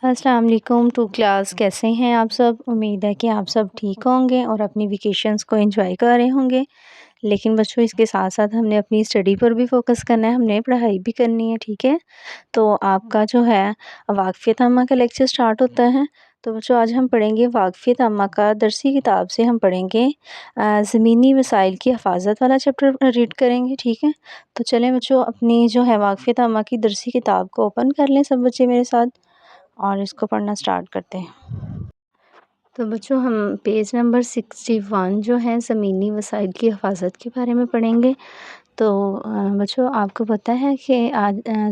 السلام علیکم to class, کیسے ہیں آپ سب؟ امید ہے کہ آپ سب ٹھیک ہوں گے اور اپنی ویکیشنز کو انجوائے کر رہے ہوں گے۔ لیکن بچوں، اس کے ساتھ ساتھ ہم نے اپنی اسٹڈی پر بھی فوکس کرنا ہے، ہم نے پڑھائی بھی کرنی ہے، ٹھیک ہے؟ تو آپ کا جو ہے واقفیت عامہ کا لیکچر سٹارٹ ہوتا ہے۔ تو بچوں، آج ہم پڑھیں گے واقفیت عامہ کا درسی کتاب سے ہم پڑھیں گے زمینی وسائل کی حفاظت والا چیپٹر ریڈ کریں گے، ٹھیک ہے؟ تو چلیں بچوں، اپنی جو ہے واقفیت عامہ کی درسی کتاب کو اوپن کر لیں سب بچے میرے ساتھ، اور اس کو پڑھنا سٹارٹ کرتے ہیں۔ تو بچوں، ہم پیج نمبر 61 جو ہے زمینی وسائل کی حفاظت کے بارے میں پڑھیں گے۔ تو بچوں، آپ کو پتہ ہے کہ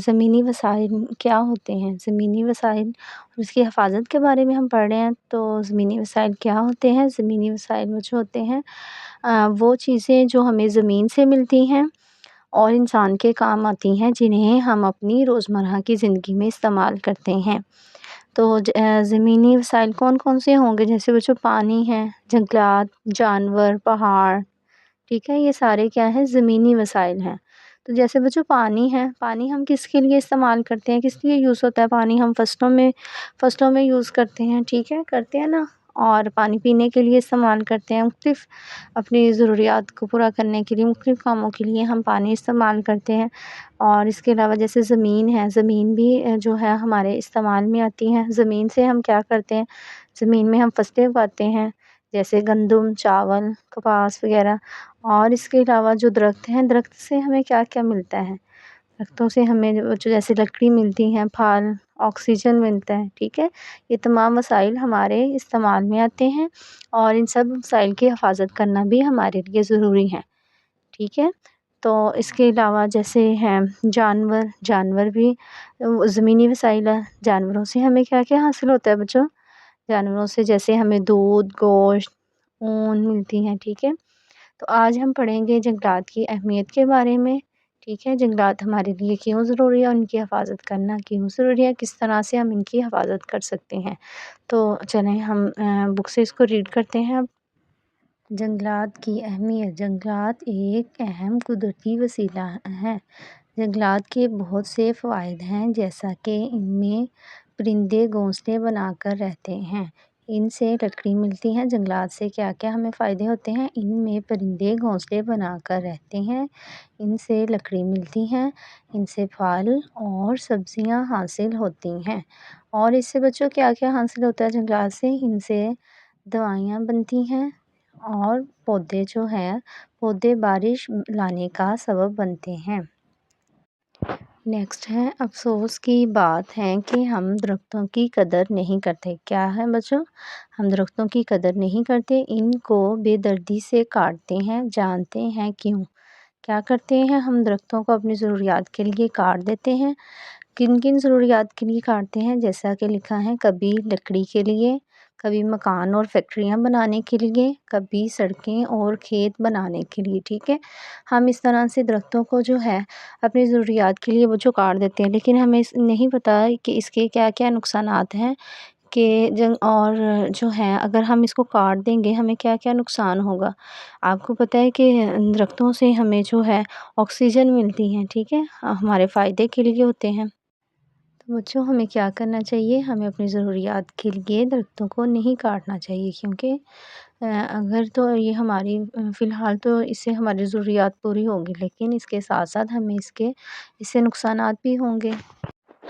زمینی وسائل کیا ہوتے ہیں؟ زمینی وسائل اور اس کی حفاظت کے بارے میں ہم پڑھ رہے ہیں۔ تو زمینی وسائل کیا ہوتے ہیں؟ زمینی وسائل بچوں ہوتے ہیں وہ چیزیں جو ہمیں زمین سے ملتی ہیں اور انسان کے کام آتی ہیں، جنہیں ہم اپنی روزمرہ کی زندگی میں استعمال کرتے ہیں۔ تو زمینی وسائل کون کون سے ہوں گے؟ جیسے بچوں پانی ہے، جنگلات، جانور، پہاڑ، ٹھیک ہے؟ یہ سارے کیا ہے؟ زمینی وسائل ہیں۔ تو جیسے بچوں پانی ہے، پانی ہم کس کے لیے استعمال کرتے ہیں؟ کس لیے یوز ہوتا ہے پانی؟ ہم فصلوں میں یوز کرتے ہیں، ٹھیک ہے؟ کرتے ہیں نا؟ اور پانی پینے کے لیے استعمال کرتے ہیں، مختلف اپنی ضروریات کو پورا کرنے کے لیے، مختلف کاموں کے لیے ہم پانی استعمال کرتے ہیں۔ اور اس کے علاوہ جیسے زمین ہے، زمین بھی جو ہے ہمارے استعمال میں آتی ہے۔ زمین سے ہم کیا کرتے ہیں؟ زمین میں ہم فصلیں اگاتے ہیں، جیسے گندم، چاول، کپاس وغیرہ۔ اور اس کے علاوہ جو درخت ہیں، درخت سے ہمیں کیا کیا ملتا ہے؟ درختوں سے ہمیں جیسے لکڑی ملتی ہیں، پھل، آکسیجن ملتا ہے، ٹھیک ہے؟ یہ تمام وسائل ہمارے استعمال میں آتے ہیں، اور ان سب وسائل کی حفاظت کرنا بھی ہمارے لیے ضروری ہے، ٹھیک ہے؟ تو اس کے علاوہ جیسے ہیں جانور بھی زمینی وسائل ہے۔ جانوروں سے ہمیں کیا کیا حاصل ہوتا ہے بچوں؟ جانوروں سے جیسے ہمیں دودھ، گوشت، اون ملتی ہیں، ٹھیک ہے؟ تو آج ہم پڑھیں گے جنگلات کی اہمیت کے بارے میں، ٹھیک ہے؟ جنگلات ہمارے لیے کیوں ضروری ہے، ان کی حفاظت کرنا کیوں ضروری ہے، کس طرح سے ہم ان کی حفاظت کر سکتے ہیں۔ تو چلیں ہم بک سے اس کو ریڈ کرتے ہیں اب۔ جنگلات کی اہمیت۔ جنگلات ایک اہم قدرتی وسیلہ ہے۔ جنگلات کے بہت سے فوائد ہیں، جیسا کہ ان میں پرندے گھونسلے بنا کر رہتے ہیں، ان سے لکڑی ملتی ہے۔ جنگلات سے کیا کیا ہمیں فائدے ہوتے ہیں؟ ان میں پرندے گھونسلے بنا کر رہتے ہیں، ان سے لکڑی ملتی ہے، ان سے پھل اور سبزیاں حاصل ہوتی ہیں۔ اور اس سے بچوں کیا کیا حاصل ہوتا ہے جنگلات سے؟ ان سے دوائیاں بنتی ہیں، اور پودے بارش لانے کا سبب بنتے ہیں۔ نیکسٹ ہے، افسوس کی بات ہے کہ ہم درختوں کی قدر نہیں کرتے۔ کیا ہے بچوں؟ ہم درختوں کی قدر نہیں کرتے، ان کو بے دردی سے کاٹتے ہیں۔ جانتے ہیں کیوں؟ کیا کرتے ہیں ہم؟ درختوں کو اپنی ضروریات کے لیے کاٹ دیتے ہیں۔ کن کن ضروریات کے لیے کاٹتے ہیں؟ جیسا کہ لکھا ہے، کبھی لکڑی کے لیے، کبھی مکان اور فیکٹریاں بنانے کے لیے، کبھی سڑکیں اور کھیت بنانے کے لیے، ٹھیک ہے؟ ہم اس طرح سے درختوں کو جو ہے اپنی ضروریات کے لیے وہ جو کاٹ دیتے ہیں، لیکن ہمیں نہیں پتہ کہ اس کے کیا کیا نقصانات ہیں، کہ اور جو ہے اگر ہم اس کو کاٹ دیں گے ہمیں کیا کیا نقصان ہوگا۔ آپ کو پتہ ہے کہ درختوں سے ہمیں جو ہے آکسیجن ملتی ہیں، ٹھیک ہے؟ ہمارے فائدے کے لیے ہوتے ہیں۔ تو بچوں، ہمیں کیا کرنا چاہیے؟ ہمیں اپنی ضروریات کے لیے درختوں کو نہیں کاٹنا چاہیے، کیونکہ اگر تو یہ ہماری فی الحال تو اس سے ہماری ضروریات پوری ہوگی، لیکن اس کے ساتھ ساتھ ہمیں اس سے نقصانات بھی ہوں گے۔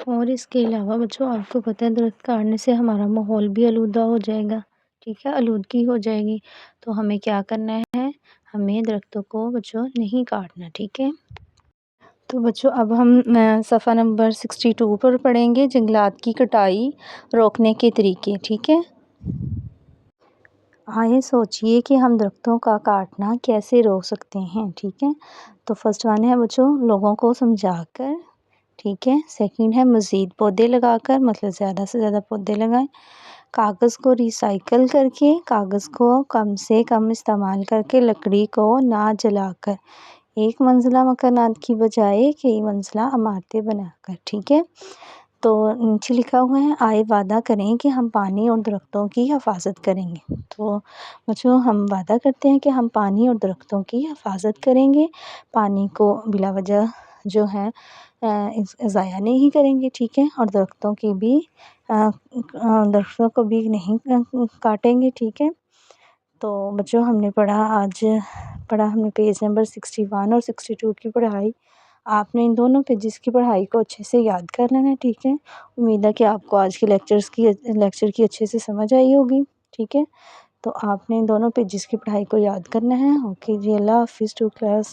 اور اس کے علاوہ بچوں، آپ کو پتہ ہے درخت کاٹنے سے ہمارا ماحول بھی آلودہ ہو جائے گا، ٹھیک ہے؟ آلودگی ہو جائے گی۔ تو ہمیں کیا کرنا ہے؟ ہمیں درختوں کو بچوں نہیں کاٹنا، ٹھیک ہے؟ تو بچوں، اب ہم صفحہ نمبر 62 پر پڑھیں گے جنگلات کی کٹائی روکنے کے طریقے، ٹھیک ہے؟ آئے سوچئے کہ ہم درختوں کا کاٹنا کیسے روک سکتے ہیں، ٹھیک ہے؟ تو فرسٹ ون ہے بچوں، لوگوں کو سمجھا کر، ٹھیک ہے؟ سیکنڈ ہے مزید پودے لگا کر، مطلب زیادہ سے زیادہ پودے لگائیں۔ کاغذ کو ریسائیکل کر کے، کاغذ کو کم سے کم استعمال کر کے، لکڑی کو نہ جلا کر، ایک منزلہ مکانات کی بجائے کئی منزلہ عمارتیں بنا کر، ٹھیک ہے؟ تو نیچے لکھا ہوا ہے، آئے وعدہ کریں کہ ہم پانی اور درختوں کی حفاظت کریں گے۔ تو بچوں، ہم وعدہ کرتے ہیں کہ ہم پانی اور درختوں کی حفاظت کریں گے، پانی کو بلا وجہ جو ہیں ضائع نہیں کریں گے، ٹھیک ہے، اور درختوں کی بھی درختوں کو بھی نہیں کاٹیں گے، ٹھیک ہے۔ تو بچوں ہم نے ہم نے پیج نمبر 61 اور 62 کی پڑھائی۔ آپ نے ان دونوں پیجز کی پڑھائی کو اچھے سے یاد کر لینا ہے، ٹھیک ہے۔ امید ہے کہ آپ کو آج کے لیکچر کی اچھے سے سمجھ آئی ہوگی، ٹھیک ہے۔ تو آپ نے ان دونوں پیجز کی پڑھائی کو یاد کرنا ہے۔ اوکے جی، اللہ حافظ ٹو کلاس۔